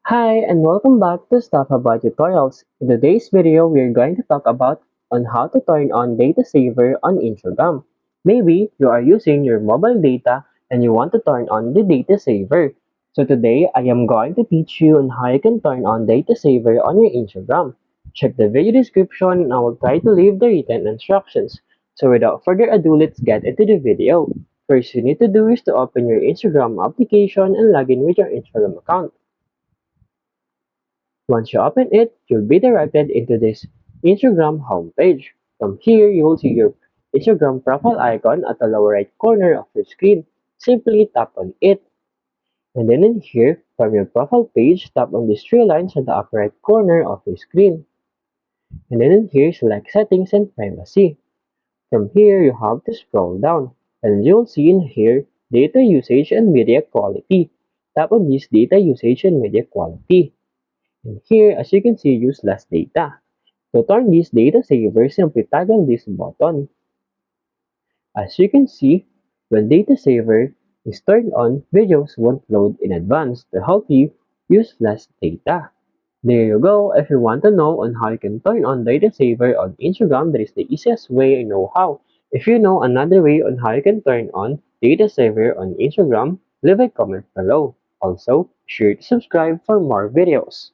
Hi and welcome back to Stuff About Tutorials. In today's video, we are going to talk about on how to turn on data saver on Instagram. Maybe you are using your mobile data and you want to turn on the data saver. So today, I am going to teach you on how you can turn on data saver on your Instagram. Check the video description and I will try to leave the written instructions. So without further ado, let's get into the video. First, you need to do is to open your Instagram application and log in with your Instagram account. Once you open it, you'll be directed into this Instagram homepage. From here, you will see your Instagram profile icon at the lower right corner of your screen. Simply tap on it. And then in here, from your profile page, tap on these three lines at the upper right corner of your screen. And then in here, select Settings and Privacy. From here, you have to scroll down. And you'll see in here, Data Usage and Media Quality. Tap on this Data Usage and Media Quality. And here, as you can see, use less data. To turn this data saver, simply toggle this button. As you can see, when data saver is turned on, videos won't load in advance to help you use less data. There you go. If you want to know on how you can turn on data saver on Instagram, that is the easiest way I know how. If you know another way on how you can turn on data saver on Instagram, leave a comment below. Also, be sure to subscribe for more videos.